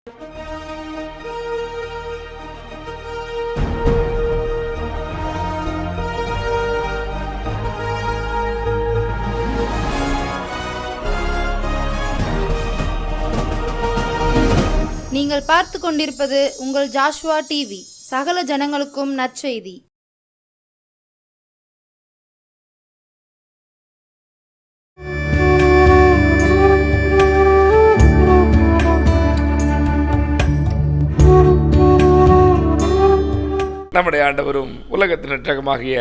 நீங்கள் பார்த்து கொண்டிருப்பது உங்கள் ஜாஷ்வா டிவி. சகல ஜனங்களுக்கும் நற்செய்தி. நம்முடைய ஆண்டவரும் உலகத்தின் இரட்சகமாகிய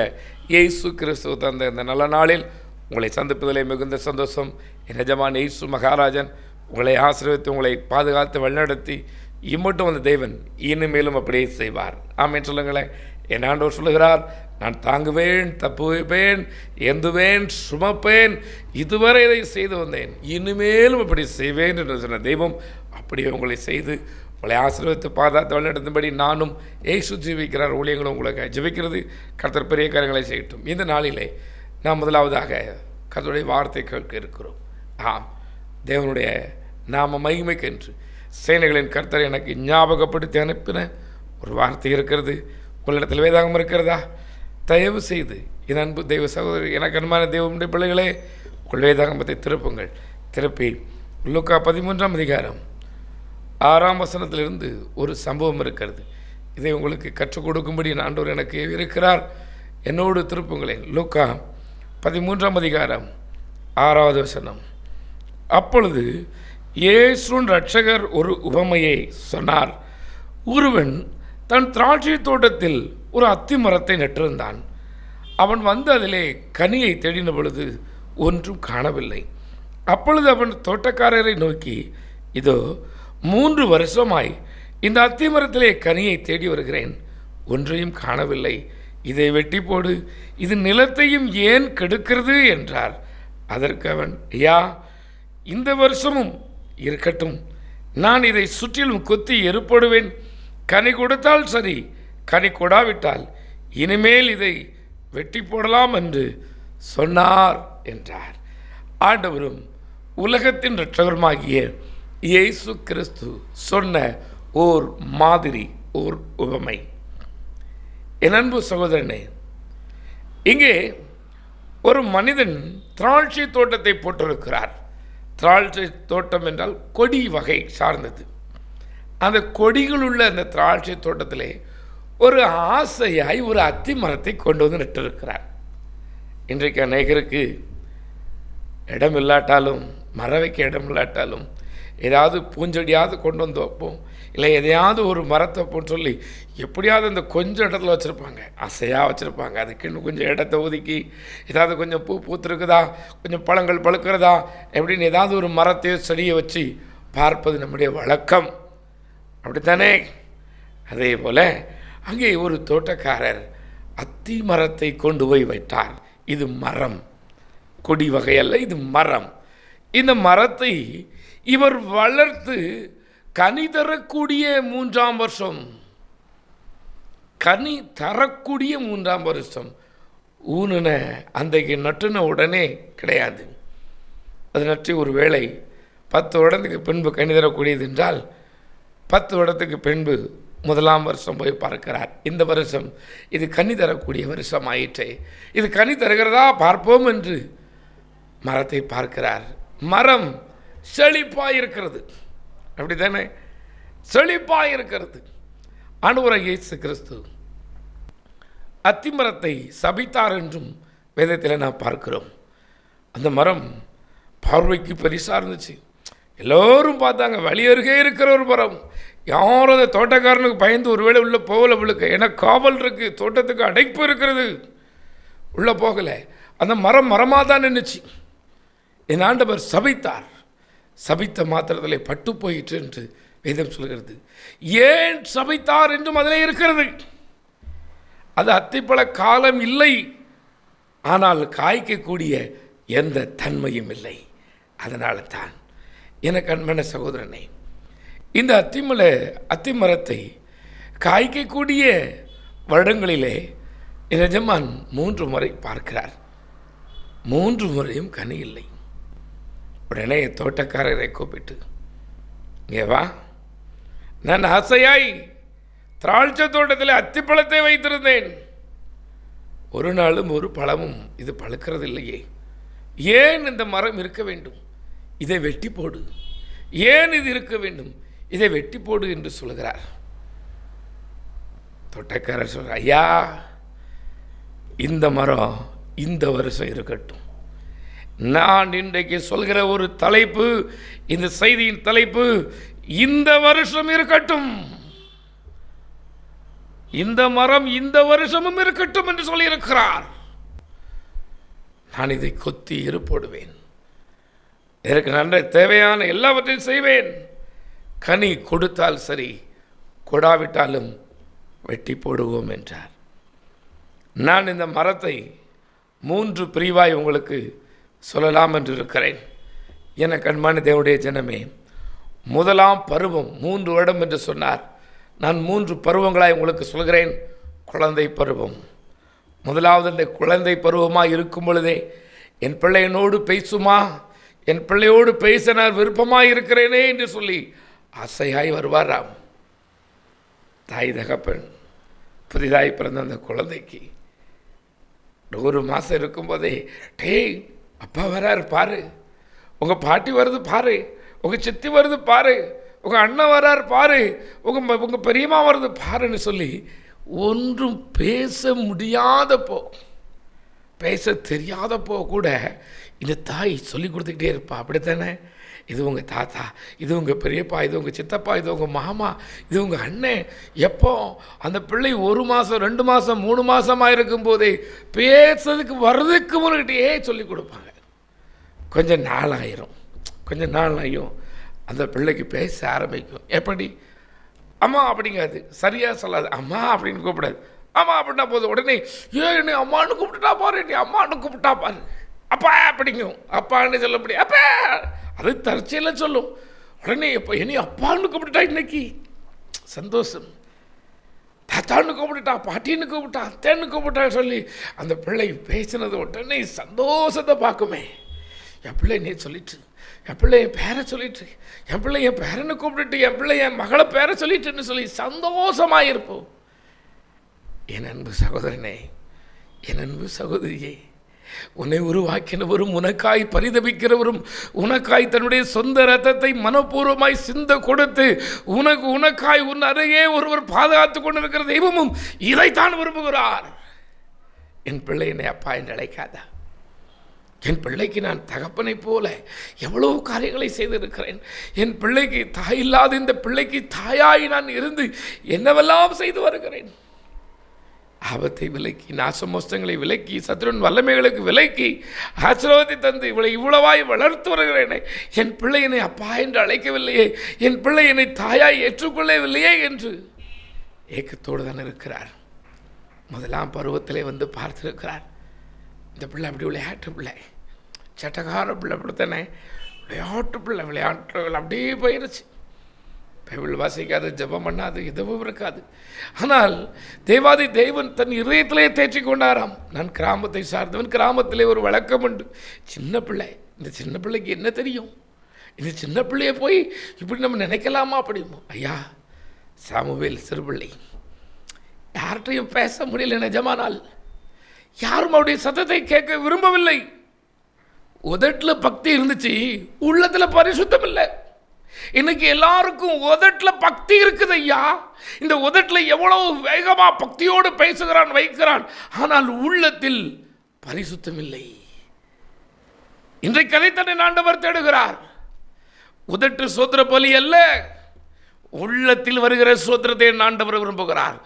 இயேசு கிறிஸ்து தந்த இந்த நல்ல நாளில் உங்களை சந்திப்பதிலே மிகுந்த சந்தோஷம். என் எஜமான் இயேசு மகாராஜன் உங்களை ஆசீர்வதித்து உங்களை பாதுகாத்து வழிநடத்தி இம்மட்டும் வந்த தேவன் இனிமேலும் அப்படியே செய்வார். ஆமென் சொல்லுங்களேன். என் ஆண்டவர் சொல்லுகிறார், நான் தாங்குவேன், தப்புவிப்பேன், எந்துவேன், சுமப்பேன், இதுவரை இதை செய்து வந்தேன், இனிமேலும் அப்படி செய்வேன் என்று சொன்ன தெய்வம் அப்படியே உங்களை செய்து உங்களை ஆசீர்வதித்து பாதுகாத்து வழிநடத்தும்படி நானும் இயேசு ஜீவிக்கிறார் ஊழியங்களும் உங்களுக்கு ஜெபிக்கிறது. கர்த்தர் பெரிய காரியங்களை செய்யட்டும். இந்த நாளிலே நாம் முதலாவதாக கர்த்தருடைய வார்த்தை கேட்க இருக்கிறோம். தேவனுடைய நாம மகிமைக்கென்று சேனைகளின் கர்த்தர் எனக்கு ஞாபகப்படுத்தி அனுப்பின ஒரு வார்த்தை இருக்கிறது. உங்களிடத்தில் வேதாகம் இருக்கிறதா? தயவு செய்து என் அன்பு தெய்வ சகோதரி, எனக்கு அன்பான தெய்வமுடைய பிள்ளைகளே, உங்கள் வேதாகமத்தை திருப்புங்கள். திருப்பி லூக்கா 13ஆம் அதிகாரம் 6ஆம் வசனத்திலிருந்து ஒரு சம்பவம் இருக்கிறது. இதை உங்களுக்கு கற்றுக் கொடுக்கும்படி ஆண்டவர் எனக்கு இருக்கிறார். என்னோடு திருப்புங்களேன். லூக்கா 13ஆம் அதிகாரம் 6வது வசனம். அப்பொழுது இயேசுவின் இரட்சகர் ஒரு உவமையை சொன்னார். ஒருவன் தன் திராட்சை தோட்டத்தில் ஒரு அத்தி மரத்தை நட்டிருந்தான். அவன் வந்து அதிலே கனியை தேடின பொழுது ஒன்றும் காணவில்லை. அப்பொழுது அவன் தோட்டக்காரரை நோக்கி, இதோ 3 வருஷமாய் இந்த அத்தி மரத்திலே கனியை தேடி வருகிறேன், ஒன்றையும் காணவில்லை. இதை வெட்டி போடு, இது நிலத்தையும் ஏன் கெடுக்கிறது என்றார். அதற்கு அவன், ஐயா, இந்த வருஷமும் இருக்கட்டும், நான் இதை சுற்றிலும் கொத்தி எருப்படுவேன். கனி கொடுத்தால் சரி, கனி கொடாவிட்டால் இனிமேல் இதை வெட்டி போடலாம் என்று சொன்னார் என்றார். ஆண்டவரும் உலகத்தின் இரட்சகருமாகிய இயேசு கிறிஸ்து சொன்ன ஓர் மாதிரி, ஓர் உவமை. என் அன்பு சகோதரனே, இங்கே ஒரு மனிதன் திராட்சை தோட்டத்தை போட்டிருக்கிறார். திராட்சை தோட்டம் என்றால் கொடி வகை சார்ந்தது. அந்த கொடிகள் உள்ள அந்த திராட்சை தோட்டத்திலே ஒரு ஆசையாய் ஒரு அத்தி மரத்தை கொண்டு வந்து நட்டிருக்கிறார். இன்றைக்கு அநேகருக்கு இடம் இல்லாட்டாலும், மரம் வைக்க இடம் இல்லாட்டாலும், ஏதாவது பூஞ்செடியாவது கொண்டு வந்து வைப்போம், இல்லை எதையாவது ஒரு மரத்தை வைப்போம்னு சொல்லி எப்படியாவது அந்த கொஞ்சம் இடத்துல வச்சுருப்பாங்க, ஆசையாக வச்சுருப்பாங்க. அதுக்கு இன்னும் கொஞ்சம் இடத்த ஒதுக்கி ஏதாவது கொஞ்சம் பூ பூத்துருக்குதா, கொஞ்சம் பழங்கள் பழுக்கிறதா எப்படின்னு ஏதாவது ஒரு மரத்தையோ செடியை வச்சு பார்ப்பது நம்முடைய வழக்கம். அப்படித்தானே? அதே போல் அங்கே ஒரு தோட்டக்காரர் அத்தி மரத்தை கொண்டு போய் வைத்தார். இது மரம், கொடி வகையல்ல, இது மரம். இந்த மரத்தை இவர் வளர்த்து கனி தரக்கூடிய 3ஆம் வருஷம், கனி தரக்கூடிய 3ஆம் வருஷம் ஊனுன அன்றைக்கு நட்டுன உடனே கிடையாது. அது நட்டு ஒரு வேளை 10 வருடத்துக்கு பின்பு கனி தரக்கூடியது என்றால் 10 வருடத்துக்கு பின்பு 1ஆம் வருஷம் போய் பார்க்கிறார். இந்த வருஷம் இது கனி தரக்கூடிய வருஷம் ஆயிற்றே, இது கனி தருகிறதா பார்ப்போம் என்று மரத்தை பார்க்கிறார். மரம் செழிப்பாயிருக்கிறது. அப்படி தானே? செழிப்பாயிருக்கிறது. ஆண்டவராகிய இயேசு கிறிஸ்து அத்திமரத்தை சபித்தார் என்றும் வேதத்தில் நாம் பார்க்கிறோம். அந்த மரம் பார்வைக்கு பெரிசா இருந்துச்சு. எல்லோரும் பார்த்தாங்க. வழியருகே இருக்கிற ஒரு மரம். யாரும் அந்த தோட்டக்காரனுக்கு பயந்து ஒருவேளை உள்ளே போகலை விழுக்க, ஏன்னா காவல் இருக்குது, தோட்டத்துக்கு அடைப்பு இருக்கிறது, உள்ளே போகலை. அந்த மரம் மரமாக தான் நின்றுச்சு. என் ஆண்டவர் சபித்தார். சபித்த மாத்திரத்தில் பட்டு போயிற்று என்று வேதம் சொல்கிறது. ஏன் சபித்தார் என்றும் அதில் இருக்கிறது. அது அத்திப்பழ காலம் இல்லை, ஆனால் காய்க்கக்கூடிய எந்த தன்மையும் இல்லை. அதனால தான் எனக்கு அன்பான சகோதரனை, இந்த அத்திமரத்தை காய்க்கக்கூடிய வருடங்களிலே எஜமான் 3 முறை பார்க்கிறார். 3 முறையும் கனி இல்லை. உடனே தோட்டக்காரரை கூப்பிட்டு, இங்கே வா, நான் ஆசையாய் திராட்சை தோட்டத்தில் அத்திப்பழத்தை வைத்திருந்தேன், ஒரு நாளும் ஒரு பழமும் இது பழுக்கிறது இல்லையே. ஏன் இந்த மரம் இருக்க வேண்டும்? இதை வெட்டி போடு. ஏன் இது இருக்க வேண்டும்? இதை வெட்டி போடு என்று சொல்கிறார். தோட்டக்காரர் சொல்ற, ஐயா, இந்த மரம் இந்த வருஷம் இருக்கட்டும். நான் இன்றைக்கு சொல்கிற ஒரு தலைப்பு, இந்த செய்தியின் தலைப்பு, இந்த வருஷம் இருக்கட்டும், இந்த மரம் இந்த வருஷமும் இருக்கட்டும் என்று சொல்லியிருக்கிறார். நான் இதை கொத்தி போடுவேன், எனக்கு நன்றை தேவையான எல்லாவற்றையும் செய்வேன். கனி கொடுத்தால் சரி, கொடாவிட்டாலும் வெட்டி போடுவோம் என்றார். நான் இந்த மரத்தை 3 பிரிவாய் உங்களுக்கு சொல்லலாம் என்று இருக்கிறேன். என கண்மான தேவனுடைய ஜனமே, முதலாம் பருவம் 3 வருடம் என்று சொன்னார். நான் 3 பருவங்களாய் உங்களுக்கு சொல்கிறேன். குழந்தை பருவம், முதலாவது இந்த குழந்தை பருவமாக இருக்கும் பொழுதே என் பிள்ளை என்னோடு பேசுமா, என் பிள்ளையோடு பேச நான் விருப்பமாக இருக்கிறேனே என்று சொல்லி ஆசையாய் வருவாராம். தாய் தகப்பன் புதிதாய் பிறந்த அந்த குழந்தைக்கு 1 மாதம் இருக்கும்போதே, டேய் அப்பா வராரு பாரு, உங்கள் பாட்டி வருது பாரு, உங்கள் சித்தி வருது பாரு, உங்கள் அண்ணன் வராரு பாரு, உங்கள் பெரியம்மா வருது பாருன்னு சொல்லி ஒன்றும் பேச முடியாதப்போ, பேச தெரியாதப்போ கூட இந்த தாய் சொல்லி கொடுத்துக்கிட்டே இருப்பா. அப்படித்தானே? இது உங்கள் தாத்தா, இது உங்கள் பெரியப்பா, இது உங்கள் சித்தப்பா, இது உங்கள் மாமா, இது உங்கள் அண்ணன். எப்போ அந்த பிள்ளை 1 மாதம் 2 மாதம் 3 மாதமாக இருக்கும்போதே பேசுறதுக்கு வர்றதுக்கு முன்னிட்டே சொல்லி கொடுப்பாங்க. கொஞ்சம் நாள் ஆகும் அந்த பிள்ளைக்கு பேச ஆரம்பிக்கும். எப்படி? அம்மா அப்படிங்காது, சரியாக சொல்லாது. அம்மா அப்படின்னு கூப்பிடாது. அம்மா அப்படின்னா போதும், உடனே என்ன அம்மானு கூப்பிட்டுட்டா பாரு, நீ அம்மானு கூப்பிட்டா பாரு, அப்பா அப்படிங்கும். அப்பான்னு சொல்ல முடியும், அப்பா அது தற்செயல சொல்லும். உடனே எப்போ என்னை அப்பான்னு கூப்பிட்டுட்டா, இன்னைக்கு சந்தோஷம். தாத்தான்னு கூப்பிட்டுட்டா, பாட்டின்னு கூப்பிட்டா, அத்தைன்னு கூப்பிட்டா சொல்லி அந்த பிள்ளை பேசினது உடனே சந்தோஷத்தை பார்க்குமே. என் பிள்ளை நீ சொல்லிட்டு, என் பிள்ளை என் பேரை சொல்லிட்டு, என் பிள்ளை என் பேரனை கூப்பிட்டுட்டு, என் பிள்ளை என் மகளை பேரை சொல்லிட்டுன்னு சொல்லி சந்தோஷமாக இருப்போம். என் அன்பு சகோதரனே, என் அன்பு சகோதரியே, உன்னை உருவாக்கினவரும் உனக்காய் பரிதபிக்கிறவரும் உனக்காய் தன்னுடைய சொந்த ரத்தத்தை மனப்பூர்வமாய் சிந்த கொடுத்து உனக்காய் உன் அருகே ஒருவர் பாதுகாத்து கொண்டிருக்கிற தெய்வமும் இதைத்தான் விரும்புகிறார். என் பிள்ளை என்னை அப்பா என்று அழைக்காதா? என் பிள்ளைக்கு நான் தகப்பனை போல எவ்வளவு காரியங்களை செய்திருக்கிறேன். என் பிள்ளைக்கு தாய் இல்லாத இந்த பிள்ளைக்கு தாயாய் நான் இருந்து என்னவெல்லாம் செய்து வருகிறேன். ஆபத்தை விலக்கி, நாசமோஷ்டங்களை விலக்கி, சத்ருவின் வல்லமைகளுக்கு விலக்கி ஆசீர்வாதத்தை தந்து இவளை இவ்வளவாய் வளர்த்து வருகிறேனே. என் பிள்ளை என்னை அப்பா என்று அழைக்கவில்லையே, என் பிள்ளை என்னை தாயாய் ஏற்றுக்கொள்ளவில்லையே என்று ஏக்கத்தோடு தான் இருக்கிறார். முதலாம் பருவத்திலே வந்து பார்த்திருக்கிறார். இந்த பிள்ளை அப்படி விளையாட்டு பிள்ளை, சட்டக்கார பிள்ளை, அப்படித்தானே? விளையாட்டு பிள்ளை, விளையாட்டுகள் அப்படியே போயிருச்சு. பைபிள் வாசிக்காது, ஜெபம் பண்ணாது, எதுவும் இருக்காது. ஆனால் தேவாதி தேவன் தன் இதயத்திலே தேற்றி கொண்டாராம். நான் கிராமத்தை சார்ந்தவன், கிராமத்திலே ஒரு வழக்கம் உண்டு. சின்ன பிள்ளை, இந்த சின்ன பிள்ளைக்கு என்ன தெரியும்? இந்த சின்ன பிள்ளையை போய் இப்படி நம்ம நினைக்கலாமா? அப்படிமோ? ஐயா, சாமுவேல் சிறுபிள்ளை, யார்கிட்டையும் பேச முடியல. நிஜமானால் யாரும் அவருடைய சத்தத்தை கேட்க விரும்பவில்லை. உதட்டில் பக்தி இருந்துச்சு, உள்ளத்தில் பரிசுத்தம் இல்லை. இன்னைக்கு எல்லாருக்கும் உதட்டில் பக்தி இருக்குது ஐயா. இந்த உதட்டில் எவ்வளவு வேகமா பக்தியோடு பேசுகிறான், வைக்கிறான், ஆனால் உள்ளத்தில் பரிசுத்தம் இல்லை. இன்றைக்கு அதைத்தன்னை ஆண்டவர் தேடுகிறார். உதட்டு சோத்திர பலி அல்ல, உள்ளத்தில் வருகிற சோத்திரத்தை ஆண்டவர் விரும்புகிறார்.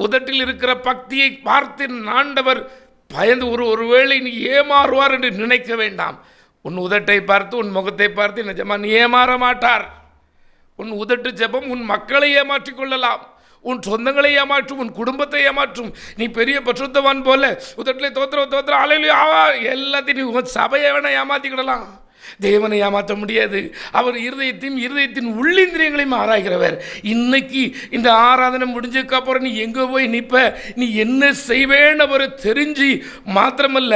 உதட்டில் இருக்கிற பக்தியை பார்த்து ஆண்டவர் பயந்து ஒருவேளை நீ ஏமாறுவார் என்று நினைக்க வேண்டாம். உன் உதட்டை பார்த்து, உன் முகத்தை பார்த்து நிஜமா நீ ஏமாற மாட்டார். உன் உதட்டு ஜெபம் உன் மக்களை ஏமாற்றிக் கொள்ளலாம், உன் சொந்தங்களை ஏமாற்றும், உன் குடும்பத்தை ஏமாற்றும். நீ பெரிய பசுத்தவான் போல உதட்டிலே தோத்திர அலையிலையா எல்லாத்தையும் நீ உன் சபையை வேணா ஏமாற்றிக்கிடலாம், தேவனை ஏமாற்ற முடியாது. அவர் இருதயத்தின் உள்ளிந்திரியங்களையும் ஆராய்கிறவர். இன்னைக்கு இந்த ஆராதனை முடிஞ்சதுக்கு அப்புறம் நீ எங்கே போய் நிற்ப, நீ என்ன செய்வேன்னு அவரை தெரிஞ்சு மாத்திரமல்ல,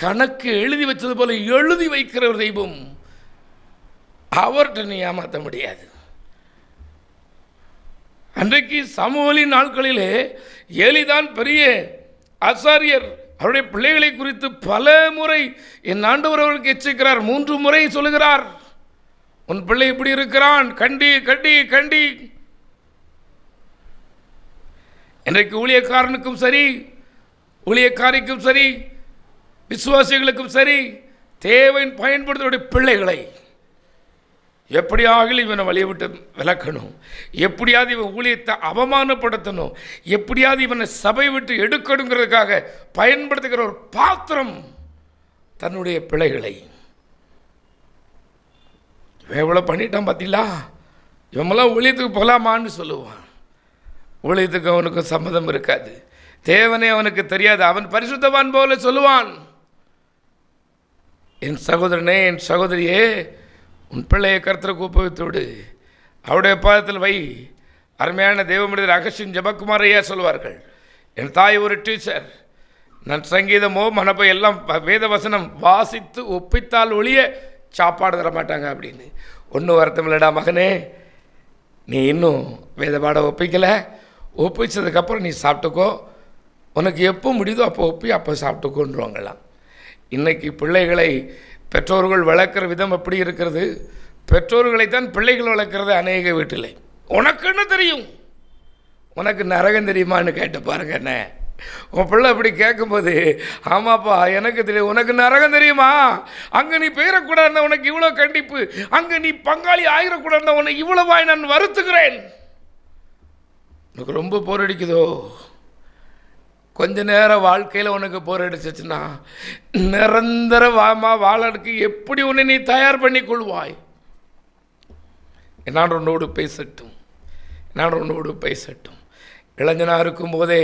கணக்கு எழுதி வச்சது போல எழுதி வைக்கிற ஒரு தெய்வம். அவர்கிட்ட நீ ஏமாற்ற முடியாது. அன்றைக்கு சாமுவேலின் நாட்களிலே ஏலிதான் பெரிய ஆசாரியர். அவருடைய பிள்ளைகளை குறித்து பல முறை என் ஆண்டவர் அவர்களுக்கு எச்சரிக்கிறார். 3 முறை சொல்லுகிறார், உன் பிள்ளை இப்படி இருக்கிறான், கண்டி கண்டி கண்டி. இன்றைக்கு ஊழியக்காரனுக்கும் சரி, ஊழியக்காரிக்கும் சரி, விசுவாசிகளுக்கும் சரி, தேவன் பயன்படுத்தக்கூடிய பிள்ளைகளை எப்படியாக இவனை வழியை விட்டு விலக்கணும், எப்படியாவது இவன் ஊழியத்தை அவமானப்படுத்தணும், எப்படியாவது இவனை சபை விட்டு எடுக்கணுங்கிறதுக்காக பயன்படுத்துகிற ஒரு பாத்திரம் தன்னுடைய பிள்ளைகளை. இவன் எவ்வளோ பண்ணிட்டான் பார்த்தீங்களா, இவமெல்லாம் ஊழியத்துக்கு போகலாமான்னு சொல்லுவான். ஊழியத்துக்கு அவனுக்கு சம்மதம் இருக்காது, தேவனே அவனுக்கு தெரியாது, அவன் பரிசுத்தவான் போல சொல்லுவான். என் சகோதரனே, என் சகோதரியே, உன் பிள்ளையை கர்த்தருக்கு ஒப்புவித்து விடு, அவருடைய பாதத்தில் வை. அருமையான தேவ மனிதர் அகஸ்டின் ஜெபக்குமார் ஐயா சொல்வார்கள், என் தாய் ஒரு டீச்சர், நான் சங்கீதமோ மனப்போ எல்லாம் வேத வசனம் வாசித்து ஒப்பித்தால் ஒழிய சாப்பாடு தர மாட்டாங்க அப்படின்னு. ஒன்றும் வருத்தம் இல்லைடா மகனே, நீ இன்னும் வேத பாடம் ஒப்பிக்கலை, ஒப்பிச்சதுக்கப்புறம் நீ சாப்பிட்டுக்கோ, உனக்கு எப்போ முடியுதோ அப்போ ஒப்பி அப்போ சாப்பிட்டுக்கோன்றுவாங்களாம். இன்றைக்கி பிள்ளைகளை பெற்றோர்கள் வளர்க்குற விதம் எப்படி இருக்கிறது? பெற்றோர்களைத்தான் பிள்ளைகள் வளர்க்குறது அநேக வீட்டில். உனக்கு என்ன தெரியும், உனக்கு நரகம் தெரியுமான்னு கேட்டு பாருங்க. என்ன உன் பிள்ளை அப்படி கேட்கும்போது, ஆமாப்பா எனக்கு தெரியும், உனக்கு நரகம் தெரியுமா, அங்கே நீ பெயரக்கூடாது இருந்தால் உனக்கு இவ்வளோ கண்டிப்பு, அங்கே நீ பங்காளி ஆயிரக்கூடாது இருந்தால் உன்னை இவ்வளவாய் நான் வருத்துக்கிறேன். உனக்கு ரொம்ப போர் அடிக்குதோ, கொஞ்ச நேரம் வாழ்க்கையில் உனக்கு போர் அடிச்சிச்சுன்னா நிரந்தர வாழறதுக்கு எப்படி உன்னை நீ தயார் பண்ணி கொள்வாய்? என்னாடு உன்னோடு பேசட்டும், என்னாடு உன்னோடு பேசட்டும். இளைஞனாக இருக்கும்போதே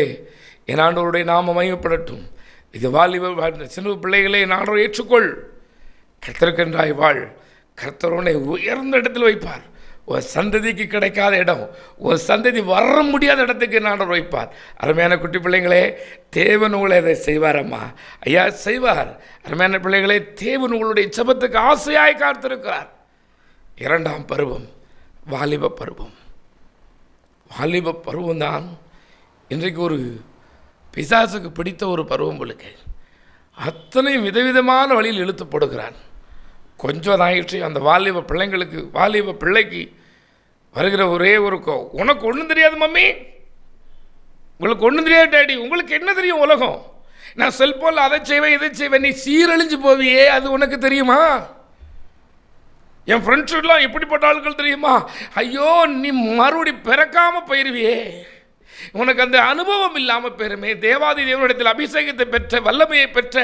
என் ஆண்டவருடைய நாம மையப்படட்டும். இது வாலிப சின்ன பிள்ளைகளை என் ஆண்டவர் ஏற்றுக்கொள், கர்த்தருக்கென்றாய் வாழ், கர்த்தர் உன்னை உயர்ந்த இடத்தில் வைப்பார். ஒரு சந்ததிக்கு கிடைக்காத இடம், ஒரு சந்ததி வர முடியாத இடத்துக்கு ஆண்டவர் வைப்பார். அருமையான குட்டி பிள்ளைங்களே, தேவன் உங்களை அதை செய்வாரம்மா, ஐயா செய்வார். அருமையான பிள்ளைகளே, தேவன் உங்களுடைய ஜெபத்துக்கு ஆசையாய் காத்திருக்கிறார். 2ஆம் பருவம் வாலிப பருவம். வாலிப பருவம் தான் இன்றைக்கு ஒரு பிசாசுக்கு பிடித்த ஒரு பருவம். உங்களுக்கு அத்தனை விதவிதமான வழியில் இழுத்துப்படுகிறான். கொஞ்சம் ஆயிடுச்சு அந்த வாலிப பிள்ளைங்களுக்கு, வாலிப பிள்ளைக்கு வருகிற ஒரே ஒரு உனக்கு ஒன்றும் தெரியாது மம்மி, உங்களுக்கு ஒன்றும் தெரியாது டேடி, உங்களுக்கு என்ன தெரியும் உலகம், நான் செல்போனில் அதை செய்வேன் இதை செய்வேன், நீ சீரழிஞ்சு போவியே, அது உனக்கு தெரியுமா? என் ஃப்ரெண்ட்ஸ்லாம் எப்படிப்பட்ட ஆட்கள் தெரியுமா, ஐயோ நீ மறுபடி பிறக்காமல் போயிடுவியே, உனக்கு அந்த அனுபவம் இல்லாமல் பெருமே. தேவாதி தேவனிடத்தில் அபிஷேகத்தை பெற்ற வல்லமையை பெற்ற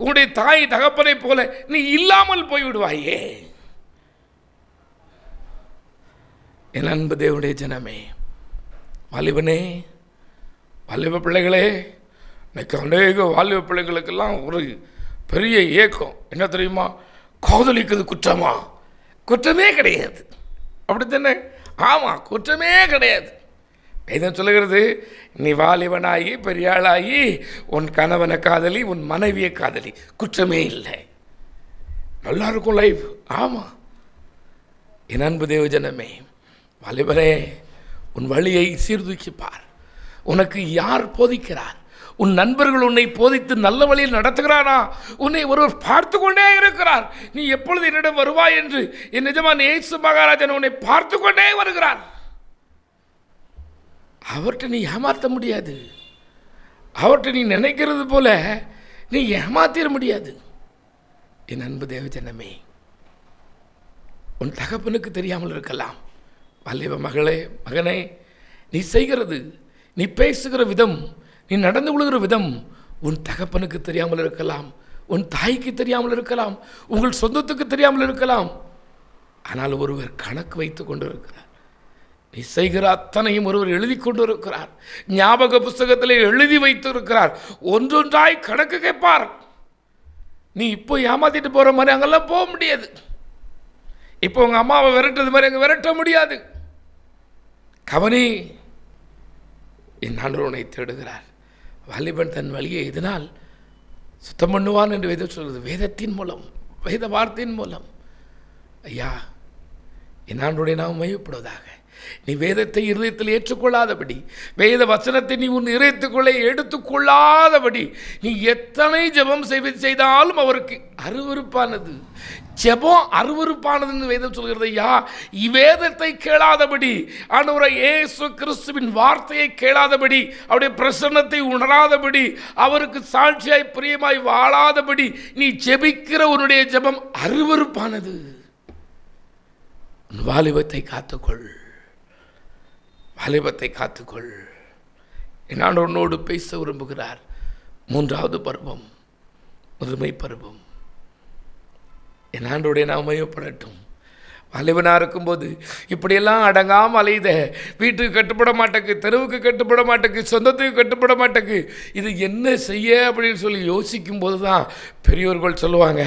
உன்னுடைய தாய் தகப்பனை போல நீ இல்லாமல் போய்விடுவாயே. என் அன்பு தேவனுடைய ஜனமே, வாலிபனே, வாலிப பிள்ளைகளே, இன்னைக்கு அநேக வாலிப பிள்ளைகளுக்கெல்லாம் ஒரு பெரிய ஏக்கம் என்ன தெரியுமா? காதலிக்கிறது குற்றமா? குற்றமே கிடையாது, அப்படித்தானே? ஆமாம், குற்றமே கிடையாது. வேதம் சொல்லுகிறது, நீ வாலிபனாகி பெரியாளாகி உன் கணவனை காதலி, உன் மனைவியை காதலி, குற்றமே இல்லை, நல்லா இருக்கும் லைஃப். ஆமாம் என் அன்பு தேவஜனமே, வாலிபனே, உன் வழியை சீர்தூக்கிப்பார். உனக்கு யார் போதிக்கிறார்? உன் நண்பர்கள் உன்னை போதித்து நல்ல வழியில் நடத்துகிறானா? உன்னை ஒருவர் பார்த்து கொண்டே இருக்கிறார். நீ எப்பொழுது என்னிடம் வருவாய் என்று என் நிஜமான இயேசு மகாராஜன் உன்னை பார்த்து கொண்டே வருகிறார். அவர்கிட்ட நீ ஏமாற்ற முடியாது, அவர்கிட்ட நீ நினைக்கிறது போல நீ ஏமாத்திட முடியாது. என் அன்பு தேவஜனமே, உன் தகப்பனுக்கு தெரியாமல் இருக்கலாம். வாலிப மகளே, மகனே, நீ செய்கிறது, நீ பேசுகிற விதம், நீ நடந்து கொள்கிற விதம் உன் தகப்பனுக்கு தெரியாமல் இருக்கலாம், உன் தாய்க்கு தெரியாமல் இருக்கலாம், உங்கள் சொந்தத்துக்கு தெரியாமல் இருக்கலாம். ஆனால் ஒருவர் கணக்கு வைத்து கொண்டு இருக்கிறார். நீ செய்கிற அத்தனையும் ஒருவர் எழுதி கொண்டு இருக்கிறார். ஞாபக புஸ்தகத்தில் எழுதி வைத்து இருக்கிறார். ஒன்றொன்றாய் கணக்கு கேட்பார். நீ இப்போ ஏமாத்திட்டு போகிற மாதிரி அங்கெல்லாம் போக முடியாது. இப்போ உங்கள் அம்மாவை விரட்டுறது மாதிரி அங்கே விரட்ட முடியாது. கவனி, என் ஆண்டவர் உன்னை தேடுகிறார். வாலிபன் தன் வழியை எதனால் சுத்தம் பண்ணுவான் என்று வேதம் சொல்கிறது. வேதத்தின் மூலம், வேத வார்த்தையின் மூலம். ஐயா, என் ஆண்டவருடைய நாம் மையப்படுவதாக. நீ வேதத்தை இருதயத்தில் ஏற்றுக்கொள்ளாதபடி, வேத வசனத்தை நீ உன் இதயத்துக்குள்ளே எடுத்துக்கொள்ளாதபடி நீ எத்தனை ஜெபம் செய்தாலும் அவருக்கு அருவருப்பானது. ஜெபம் அருவருப்பானதுன்னு வேதம் சொல்கிறது. ஐயா, வேதத்தை கேளாதபடி, ஆண்டவரே இயேசு கிறிஸ்துவின் வார்த்தையை கேளாதபடி, அவருடைய பிரசன்னத்தை உணராதபடி, அவருக்கு சாட்சியாய் பிரியமாய் வாழாதபடி நீ ஜெபிக்கிற உன்னுடைய ஜெபம் அருவருப்பானது. வாலிபத்தை காத்துக்கொள், வாலிபத்தை காத்துக்கொள். என் ஆண்டவனோடு பேச விரும்புகிறார். 3வது பருவம், முதுமை பருவம். என் ஆண்டோடைய நாம் மையப்படட்டும். வாலிபனாக இருக்கும்போது இப்படியெல்லாம் அடங்காமல் அலைத, வீட்டுக்கு கட்டுப்பட மாட்டேக்கு, தெருவுக்கு கட்டுப்பட மாட்டேக்கு, சொந்தத்துக்கு கட்டுப்பட மாட்டேக்கு, இது என்ன செய்ய அப்படின்னு சொல்லி யோசிக்கும் போது தான் பெரியோர்கள் சொல்லுவாங்க,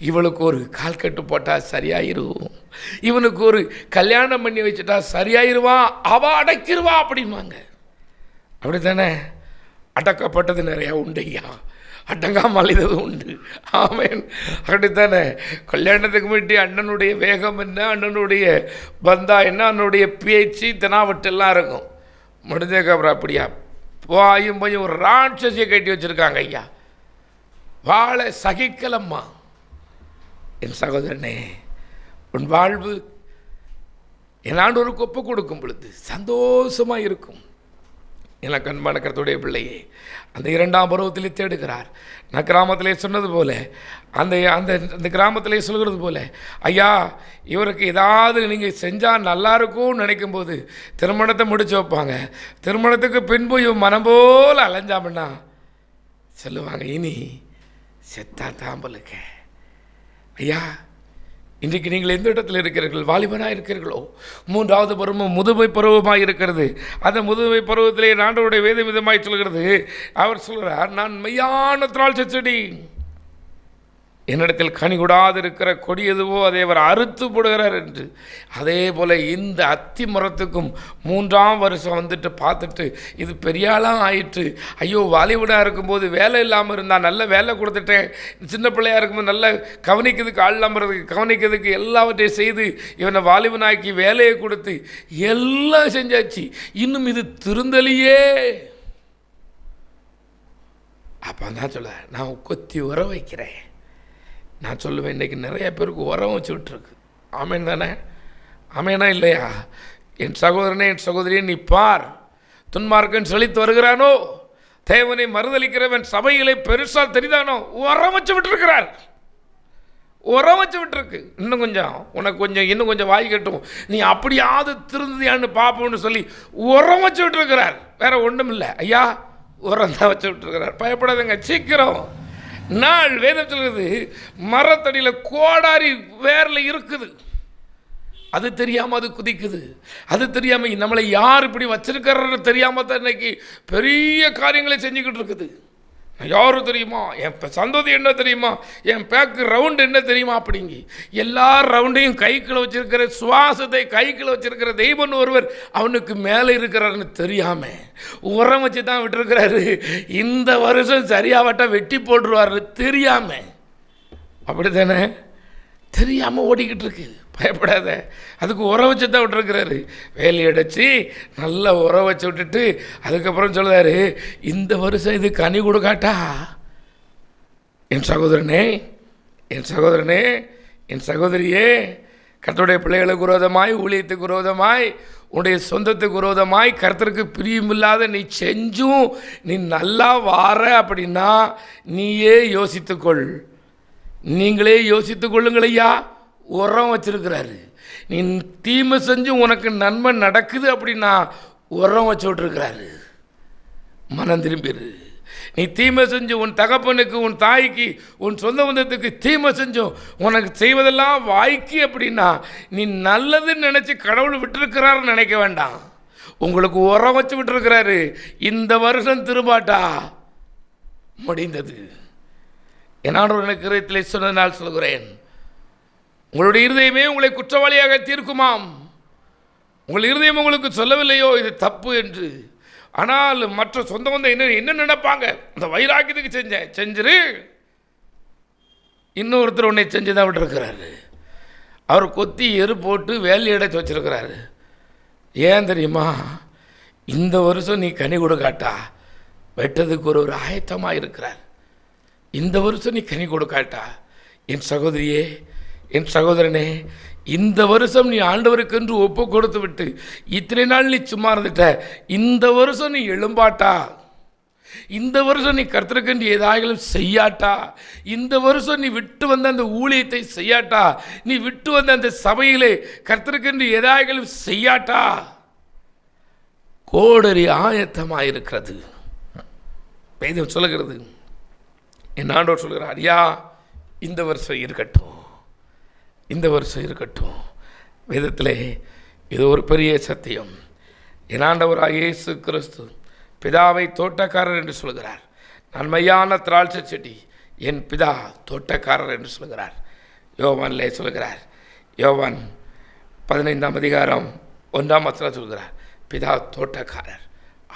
இவளுக்கு ஒரு கால் கட்டு போட்டால் சரியாயிரும், இவனுக்கு ஒரு கல்யாணம் பண்ணி வச்சுட்டா சரியாயிருவான், அவள் அடக்கிடுவா அப்படிம்பாங்க. அப்படி தானே? அடக்கப்பட்டது நிறையா உண்டையா, அடங்காமல் அலைதது உண்டு. ஆமேன். அப்படித்தானே? கல்யாணத்துக்கு முன்னாடி அண்ணனுடைய வேகம் என்ன, அண்ணனுடைய பந்தா என்ன, அண்ணனுடைய பேச்சு தெனாவட்டெல்லாம் இருக்கும். முடிஞ்சதுக்கப்புறம் அப்படியா வாயும் போய் ஒரு ராட்சசியை கட்டி வச்சுருக்காங்க. ஐயா, வாழை சகிக்கலம்மா. என் சகோதரனே, உன் வாழ்வு என் ஆண்டவருக்கு ஒப்பு கொடுக்கும் பொழுது சந்தோஷமாக இருக்கும். எனக்கு அன்பான கர்த்தருடைய பிள்ளையே, அந்த 2ஆம் பருவத்திலே தேடுகிறார். நான் கிராமத்திலே சொன்னது போல, அந்த அந்த அந்த கிராமத்திலே சொல்கிறது போல, ஐயா இவருக்கு ஏதாவது நீங்கள் செஞ்சால் நல்லாயிருக்கும்னு நினைக்கும்போது திருமணத்தை முடிச்சு வைப்பாங்க. திருமணத்துக்கு பின்பு இவன் மனம் போல் அலைஞ்சாமண்ணா சொல்லுவாங்க, இனி செத்தா தாம்பலுக்க. ஐயா, இன்றைக்கு நீங்கள் எந்த இடத்துல இருக்கிறீர்கள்? வாலிபனாக இருக்கிறீர்களோ? 3வது பருவம் முதுமை பருவமாக இருக்கிறது. அந்த முதுமை பருவத்திலே ஆண்டவருடைய வேத விதமாய் சொல்கிறது. அவர் சொல்கிறார், நான் மெய்யான திராட்சை செடி, என்னிடத்தில் கனி கூடாது இருக்கிற கொடி எதுவோ அதை அவர் அறுத்து போடுகிறார் என்று. அதே போல் இந்த அத்தி மரத்துக்கும் 3ஆம் வருஷம் வந்துட்டு பார்த்துட்டு இது பெரியாளாக ஆயிட்டு, ஐயோ வாலிபனாக இருக்கும்போது வேலை இல்லாமல் இருந்தால் நல்ல வேலை கொடுத்துட்டேன், சின்ன பிள்ளையாக இருக்கும்போது நல்ல கவனிக்கிறதுக்கு ஆள் இல்லாமறதுக்கு கவனிக்கிறதுக்கு எல்லாவற்றையும் செய்து இவனை வாலிபனாக்கி வேலையை கொடுத்து எல்லாம் செஞ்சாச்சு, இன்னும் இது திருந்தலையே. அப்போ தான் சொல்ல, நான் கொத்தி உர வைக்கிறேன். நான் சொல்லுவேன், இன்றைக்கி நிறைய பேருக்கு உரம் வச்சு விட்டுருக்கு. ஆமேன் தானே? ஆமேனா இல்லையா? என் சகோதரனே, என் சகோதரியே, நீ பார், துன்மார்க்கன் செழித்து வருகிறானோ, தேவனை மறுதளிக்கிறவன் சபைகளை பெருசால் தெரிதானோ, உரம் வச்சு விட்டுருக்கிறார். உரம் வச்சு விட்டுருக்கு. இன்னும் கொஞ்சம் உனக்கு கொஞ்சம் இன்னும் கொஞ்சம் வாய் கட்டும், நீ அப்படியாவது திருந்தியான்னு பார்ப்போம்னு சொல்லி உரம் வச்சு விட்டுருக்கிறார். வேற ஒன்றும் இல்லை ஐயா, உரம் தான் வச்சு விட்டுருக்கிறார். பயப்படாதங்க, சீக்கிரம் நாள் வேதம் சொல்கிறது, மரத்தடியில் கோடாரி வேரில் இருக்குது, அது தெரியாமல் அது குதிக்குது. அது தெரியாமல் நம்மளை யார் இப்படி வச்சிருக்கிறது தெரியாமல் தான் இன்னைக்கு பெரிய காரியங்களை செஞ்சுக்கிட்டு இருக்குது. யாரும் தெரியுமா, என் சந்தோதி என்ன தெரியுமா, என் பேக்கு ரவுண்டு என்ன தெரியுமா, அப்படிங்கி எல்லா ரவுண்டையும் கைக்குள்ள வச்சிருக்கிற, சுவாசத்தை கைக்குள்ள வச்சிருக்கிற தெய்வன் ஒருவர் அவனுக்கு மேலே இருக்கிறாருன்னு தெரியாமல் உரம் வச்சு தான் விட்டுருக்கிறாரு. இந்த வருஷம் சரியாவட்ட வெட்டி போட்டுருவாரு தெரியாமல். அப்படி தானே? தெரியாமல் ஓடிக்கிட்டு இருக்கு. பயப்படாத, அதுக்கு உரம் வச்சு தான் விட்டுருக்கிறாரு. வேலையை அடைச்சி நல்லா உரம் வச்சு விட்டுட்டு அதுக்கப்புறம் சொல்லுறாரு, இந்த வருஷம் இது கனி கொடுக்காட்டா, என் சகோதரனே, என் சகோதரனே, என் சகோதரியே, கர்த்தருடைய பிள்ளைகளுக்கு விரோதமாய், ஊழியத்துக்கு விரோதமாய், உன்னுடைய சொந்தத்துக்கு விரோதமாய், கர்த்தருக்கு பிரியமில்லாத நீ செஞ்சும் நீ நல்லா வார அப்படின்னா நீயே யோசித்துக்கொள். நீங்களே யோசித்துக் கொள்ளுங்கள் ஐயா. உரம் வச்சிருக்கிறாரு. நீ தீமை செஞ்சு உனக்கு நன்மை நடக்குது அப்படின்னா உரம் வச்சு விட்டுருக்கிறாரு. மனம் திரும்பிடு. நீ தீமை செஞ்சு உன் தகப்பனுக்கு, உன் தாய்க்கு, உன் சொந்த பந்தத்துக்கு தீமை செஞ்சோம் உனக்கு செய்வதெல்லாம் வாய்க்கு அப்படின்னா நீ நல்லதுன்னு நினச்சி கடவுள் விட்டுருக்கிறாருன்னு நினைக்க வேண்டாம். உங்களுக்கு உரம் வச்சு விட்டுருக்கிறாரு. இந்த வருஷம் திரும்பாட்டா முடிந்தது. என்னாலும் எனக்கு இதயத்தில் சொன்னதனால் சொல்கிறேன், உங்களுடைய இருதயமே உங்களை குற்றவாளியாக தீர்க்குமாம். உங்கள் இருதயம் உங்களுக்கு சொல்லவில்லையோ இது தப்பு என்று, ஆனால் மற்ற சொந்த பந்தம் என்ன நினைப்பாங்க, அந்த வைராக்கியத்துக்கு செஞ்சிரு. இன்னொருத்தர் உன்னை செஞ்சு தான் விட்டுருக்கிறாரு. அவர் கொத்தி எரு போட்டு வேலி அடைச்சி வச்சிருக்கிறாரு. ஏன் தெரியுமா? இந்த வருஷம் நீ கனி கொடுக்காட்டா வெட்டதுக்கு ஒரு ஆயத்தமாக இருக்கிறார். இந்த வருஷம் நீ கனி கொடுக்காட்டா, என் சகோதரியே, என் சகோதரனே, இந்த வருஷம் நீ ஆண்டவருக்கென்று ஒப்பு கொடுத்து விட்டு இத்தனை நாள் நீ சும்மா இருந்துட்ட, இந்த வருஷம் நீ எழும்பாட்டா, இந்த வருஷம் நீ கர்த்தருக்கென்று ஏதாயிலும் செய்யாட்டா, இந்த வருஷம் நீ விட்டு வந்த அந்த ஊழியத்தை செய்யாட்டா, நீ விட்டு வந்த அந்த சபையிலே கர்த்தருக்கென்று ஏதாயிலும் செய்யாட்டா, கோடரி ஆயத்தமாக இருக்கிறது. வேதம் சொல்லுகிறது, என் ஆண்டவர் சொல்கிறார், ஐயா இந்த வருஷம் இருக்கட்டும், இந்த வருஷம் இருக்கட்டும். வேதத்திலே இது ஒரு பெரிய சத்தியம். என் ஆண்டவராகிய இயேசு கிறிஸ்து பிதாவை தோட்டக்காரர் என்று சொல்கிறார். நான் மையான திராட்சை செடி, என் பிதா தோட்டக்காரர் என்று சொல்கிறார். யோவானிலே சொல்கிறார், யோவான் 15ஆம் அதிகாரம் 1ஆம் வசனம் சொல்கிறார், பிதா தோட்டக்காரர்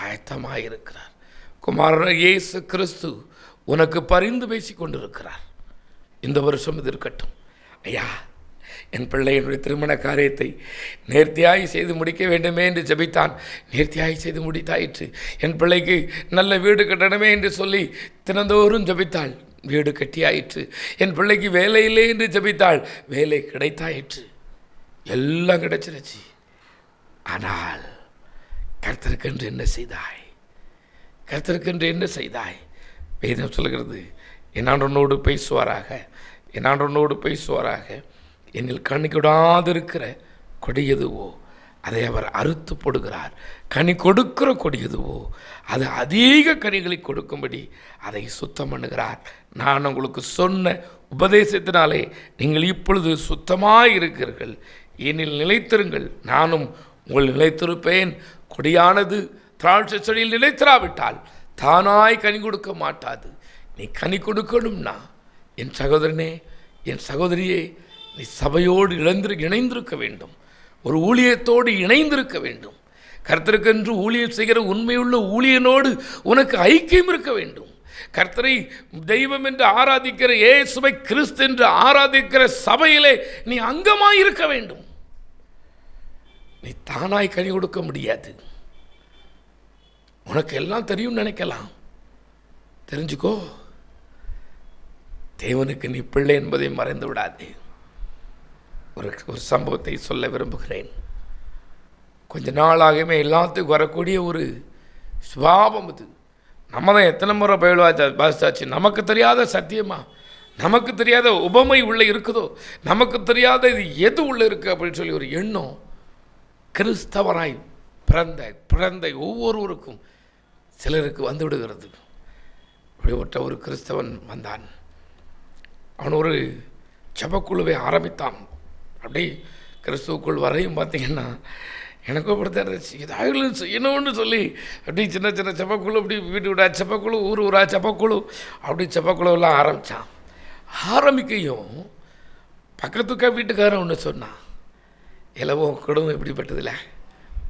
ஆயத்தமாக இருக்கிறார். குமாரன் இயேசு கிறிஸ்து உனக்கு பரிந்து பேசி கொண்டிருக்கிறார். இந்த வருஷம் இது இருக்கட்டும். ஐயா, என் பிள்ளையினுடைய திருமண காரியத்தை நேர்த்தியாய் செய்து முடிக்க வேண்டுமே என்று ஜெபித்தான். நேர்த்தியாய் செய்து முடித்தாயிற்று. என் பிள்ளைக்கு நல்ல வீடு கட்டணுமே என்று சொல்லி தினந்தோறும் ஜெபித்தாள். வீடு கட்டியாயிற்று. என் பிள்ளைக்கு வேலை இல்லை என்று ஜெபித்தாள். வேலை கிடைத்தாயிற்று. எல்லாம் கிடைச்சிருச்சு. ஆனால் கர்த்தருக்கென்று என்ன செய்தாய்? கர்த்தருக்கென்று என்ன செய்தாய்? வேதம் சொல்கிறது, என் ஆண்டவனோடு பேசுவாராக, என் ஆண்டவனோடு பேசுவாராக. என்னில் கனி கொடாதிருக்கிற கொடி எதுவோ அதை அவர் அறுத்து போடுகிறார். கனி கொடுக்கிற கொடி எதுவோ அது அதிக கனிகளை கொடுக்கும்படி அதை சுத்தம் பண்ணுகிறார். நான் உங்களுக்கு சொன்ன உபதேசத்தினாலே நீங்கள் இப்பொழுது சுத்தமாக இருக்கிறீர்கள். என்னில் நிலைத்திருங்கள், நானும் உங்கள் நிலைத்திருப்பேன். கொடியானது திராட்சை செடியில் நிலைத்திராவிட்டால் தானாய் கனி கொடுக்க மாட்டாது. நீ கனி கொடுக்கணும்னா, என் சகோதரனே, என் சகோதரியே, நீ சபையோடு இணைந்திருக்க வேண்டும். ஒரு ஊழியத்தோடு இணைந்திருக்க வேண்டும். கர்த்தருக்கென்று ஊழியம் செய்கிற உண்மையுள்ள ஊழியனோடு உனக்கு ஐக்கியம் இருக்க வேண்டும். கர்த்தரை தெய்வம் என்று ஆராதிக்கிற, இயேசுவை கிறிஸ்து என்று ஆராதிக்கிற சபையிலே நீ அங்கமாய் இருக்க வேண்டும். நீ தானாய் கனி கொடுக்க முடியாது. உனக்கு எல்லாம் தெரியும் நினைக்கலாம். தெரிஞ்சுக்கோ, தேவனுக்கு நீ பிள்ளை என்பதை மறைந்து விடாதே. ஒரு சம்பவத்தை சொல்ல விரும்புகிறேன். கொஞ்ச நாளாகவே எல்லாத்துக்கும் வரக்கூடிய ஒரு சுபாவம் இது. நம்ம தான் எத்தனை முறை பாசாச்சு, நமக்கு தெரியாத சத்தியமா, நமக்கு தெரியாத உபமை உள்ளே இருக்குதோ, நமக்கு தெரியாத இது எது உள்ளே இருக்குது அப்படின்னு சொல்லி ஒரு எண்ணம் கிறிஸ்தவராய் பிறந்த ஒவ்வொருவருக்கும் சிலருக்கு வந்து விடுகிறது. இப்படிப்பட்ட ஒரு கிறிஸ்தவன் வந்தான். அவன் ஒரு ஜெபக்குழுவை ஆரம்பித்தான். அப்படி கிறிஸ்துவுக்குள் வரையும் பார்த்தீங்கன்னா எனக்கும் இப்படி இருந்துச்சு, ஏதாவது செய்யணும்னு சொல்லி அப்படி சின்ன சின்ன செப்பக்குழு, அப்படி வீட்டு விடா செப்பக்குழு, ஊர் ஊரா செப்பக்குழு, அப்படி செப்பக்குழுவெல்லாம் ஆரம்பித்தான். ஆரம்பிக்கையும் பக்கத்துக்கா வீட்டுக்காரன் ஒன்று சொன்னான், இலவோ குடும்பம் எப்படிப்பட்டதில்ல,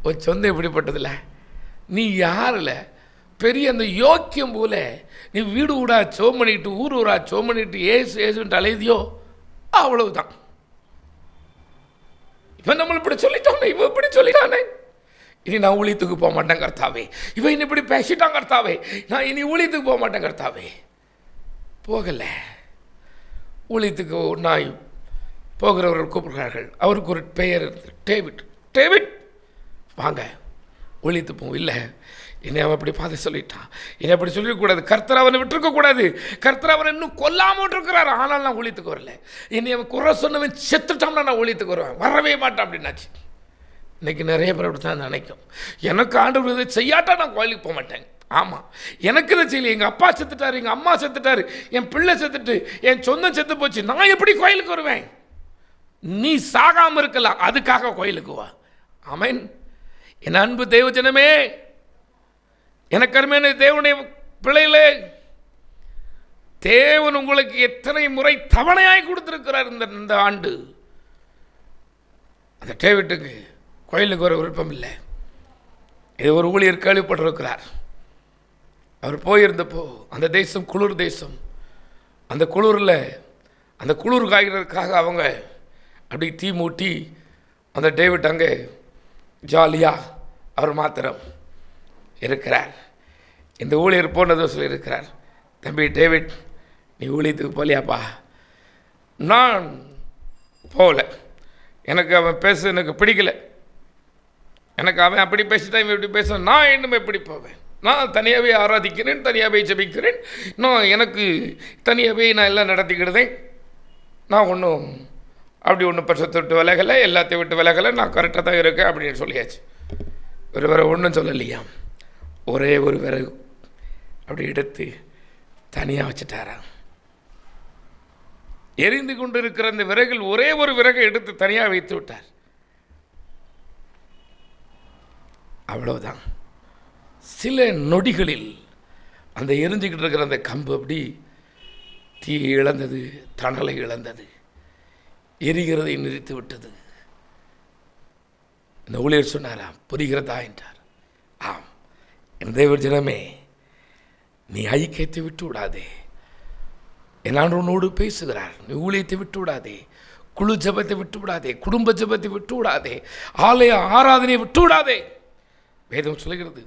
உன் சொந்தம் எப்படிப்பட்டதில்ல, நீ யாரில் பெரிய அந்த யோக்கியம் போல நீ வீடு ஊடா சோம் பண்ணிட்டு ஊர் ஊரா சோம் பண்ணிட்டு ஏசு ஏசுன்ட்டு அலைதியோ, அவ்வளவுதான். இவன் நம்மளை இப்படி சொல்லிட்டானே, இவன் இப்படி சொல்லிட்டானே, இனி நான் ஊழியத்துக்கு போக மாட்டேன் கர்த்தாவே, இவன் இன்னும் இப்படி பேசிட்டான் கர்த்தாவே, நான் இனி ஊழியத்துக்கு போக மாட்டேன் கர்த்தாவே. போகலை. ஊழியத்துக்கு நான் போகிறவர்கள் கூப்பிடுகிறார்கள். அவருக்கு ஒரு பெயர் இருந்தது, டேவிட். டேவிட் வாங்க ஊழியத்துக்கு போவோம். இல்லை, என்னை அவன் அப்படி பார்த்து சொல்லிட்டான், என்னை அப்படி சொல்லிடக்கூடாது, கர்த்தர் அவனை விட்டுருக்கக்கூடாது, கர்த்தர் அவனை இன்னும் கொல்லாமல் இருக்கிறார், ஆனால் நான் ஊழியத்துக்கு வரல, என்னை அவன் குறை சொன்னவன் செத்துட்டான்னா நான் ஊழியத்துக்கு வருவேன், வரவே மாட்டேன் அப்படின்னாச்சு. இன்றைக்கி நிறைய பேர் அப்படி தான் நினைக்கும், எனக்கு ஆண்டவர் இதை செய்யாட்டா நான் கோயிலுக்கு போக மாட்டேன். ஆமாம், எனக்கு இதை செய்யலை, எங்கள் அப்பா செத்துட்டார், எங்கள் அம்மா செத்துட்டார், என் பிள்ளை செத்துட்டு, என் சொந்தம் செத்து போச்சு, நான் எப்படி கோயிலுக்கு வருவேன்? நீ சாகாமல் இருக்கலாம், அதுக்காக கோயிலுக்கு வா. ஆமென். என் அன்பு தேவஜனமே, எனக்கு அருமையான தேவனுடைய பிள்ளைகளே, தேவன் உங்களுக்கு எத்தனை முறை தவணையாய் கொடுத்திருக்கிறார் இந்த ஆண்டு. அந்த டேவிட்டுக்கு கோயிலுக்கு வர விருப்பம் இல்லை. இது ஒரு ஊழியர் கேள்விப்பட்டிருக்கிறார். அவர் போயிருந்தப்போ அந்த தேசம் குளிர் தேசம், அந்த குளிரில் அந்த குளிர் காய்கிறதுக்காக அவங்க அப்படி தீ மூட்டி அந்த டேவிட் அங்கே ஜாலியாக அவர் மாத்திரம் இருக்கிறார். இந்த ஊழியர் போனதும் சொல்லியிருக்கிறார், தம்பி டேவிட், நீ ஊழியத்துக்கு போலியாப்பா? நான் போகல, எனக்கு அவன் பேச எனக்கு பிடிக்கல, எனக்கு அவன் அப்படி பேசிட்டான் இவன் இப்படி பேச, நான் இன்னும் எப்படி போவேன்? நான் தனியாகவே ஆராதிக்கிறேன், தனியாகவே ஜெபிக்கிறேன், நான் எனக்கு தனியாகவே நான் எல்லாம் நடத்திக்கிடுதேன், நான் ஒன்றும் அப்படி ஒன்றும் பரிசுத்த விட்டு விலகலை, எல்லாத்தையும் விட்டு விலகலை, நான் கரெக்டாக தான் இருக்கேன் அப்படின்னு சொல்லியாச்சு. வேறு ஒன்றும் சொல்லலையா? ஒரே ஒரு விறகு அப்படி எடுத்து தனியாக வச்சுட்டாராம். எரிந்து கொண்டு இருக்கிற அந்த விறகில் ஒரே ஒரு விறகை எடுத்து தனியாக வைத்து விட்டார். அவ்வளவுதான். சில நொடிகளில் அந்த எரிஞ்சுக்கிட்டு இருக்கிற அந்த கம்பு அப்படி தீ இழந்தது, தணலை இழந்தது, எரிகிறதை நிறுத்தி விட்டது. இந்த ஊழியர் சொன்னாரா, புரிகிறதா என்றார். ஆம், என் தேவ ஜனமே, நீ ஐக்கியத்தை விட்டு விடாதே. என்னான் உன்னோடு பேசுகிறார். நீ ஊழியத்தை விட்டு விடாதே, குழு ஜபத்தை விட்டு விடாதே, குடும்ப ஜபத்தை விட்டு விடாதே, ஆலய ஆராதனையை விட்டு விடாதே. வேதம் சொல்லுகிறது,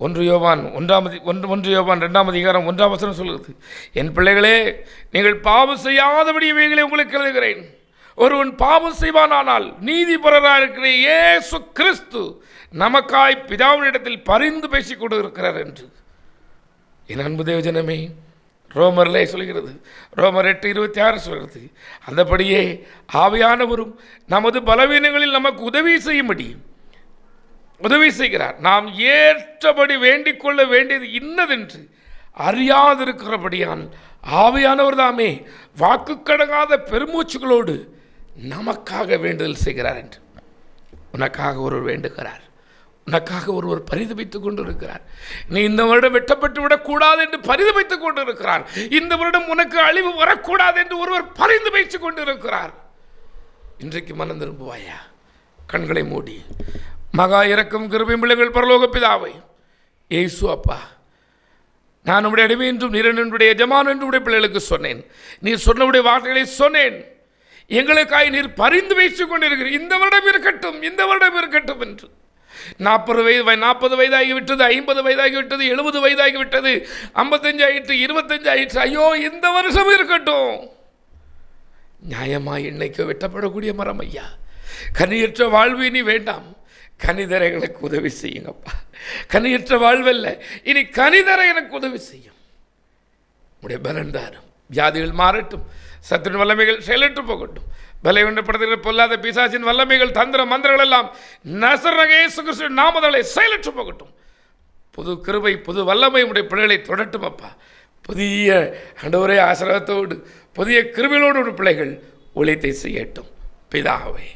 1 யோவான் 2ஆம் அதிகாரம் 1ஆம் வசனம் சொல்கிறது, என் பிள்ளைகளே, நீங்கள் பாவம் செய்யாதபடி இவைகளை உங்களுக்கு எழுதுகிறேன். ஒருவன் பாவம் செய்வானானால் நீதிபரராக இருக்கிற இயேசு கிறிஸ்து நமக்காய் பிதாவினிடத்தில் பரிந்து பேசிக் கொண்டு இருக்கிறார் என்று. என் அன்பு தேவஜனமே, ரோமரிலே சொல்கிறது, ரோமர் 8:26 சொல்கிறது, அந்தபடியே ஆவியானவரும் நமது பலவீனங்களில் நமக்கு உதவி செய்யும்படி உதவி செய்கிறார். நாம் ஏற்றபடி வேண்டிக் கொள்ள வேண்டியது இன்னதென்று அறியாதிருக்கிறபடியால் ஆவியானவர் தாமே வாக்கு கடங்காத பெருமூச்சுகளோடு நமக்காக வேண்டுதல் செய்கிறார் என்று. உனக்காக ஒருவர் வேண்டுகிறார், உனக்காக ஒருவர் பரிதபித்துக் கொண்டிருக்கிறார். நீ இந்த வருடம் வெட்டப்பட்டு விடக்கூடாது என்று பரிதபித்துக் கொண்டிருக்கிறார். இந்த வருடம் உனக்கு அழிவு வரக்கூடாது என்று ஒருவர் பரிந்து பேசிக் கொண்டிருக்கிறார். இன்றைக்கு மனம் திரும்புவாயா? கண்களை மூடி, மகா இரக்கம் கிருபையும் பிள்ளைகள் பரலோக பிதாவை, இயேசு அப்பா, நான் உடைய அடிமை என்றும் நீர் என்னுடைய எஜமான் என்று உடைய பிள்ளைகளுக்கு சொன்னேன். நீர் சொன்னவுடைய வார்த்தைகளை சொன்னேன். எங்களுக்காய் நீர் பரிந்து பேசிக் கொண்டிருக்கிறீர். இந்த வருடம் இருக்கட்டும், இந்த வருடம் இருக்கட்டும் என்று. 40 வயதாகிவிட்டது, 50 வயதாகிவிட்டது, 70 வயதாகிவிட்டது, 55 ஆயிற்று, 25 ஆயிற்று. ஐயோ, இந்த வருஷம் இருக்கட்டும். நியாயமாய் இன்னைக்கு வெட்டப்படக்கூடிய மரம் ஐயா, கனியற்ற வாழ்வு இனி வேண்டாம். கனிதர எனக்கு உதவி செய்யுங்கப்பா. கனியற்ற வாழ்வல்ல, இனி கனிதர எனக்கு உதவி செய்யும். உடைய பலன் தாரும். வியாதிகள் மாறட்டும், சத்துரு வல்லமைகள் செயலற்று போகட்டும். பலவீனப்படுத்துகிற பொல்லாத பிசாசின் வல்லமைகள், தந்திர மந்திரங்கள் எல்லாம் நசரேயனாகிய இயேசு கிறிஸ்துவின் நாமத்தினாலே செயலற்று போகட்டும். புது கிருபை, புது வல்லமை உடைய பிள்ளைகளை தொடட்டும் அப்பா. புதிய ஆண்டவரே ஆசீர்வாதத்தோடு, புதிய கிருபையோடு ஒரு பிள்ளைகள் ஊழியத்தை செய்யட்டும் பிதாவே.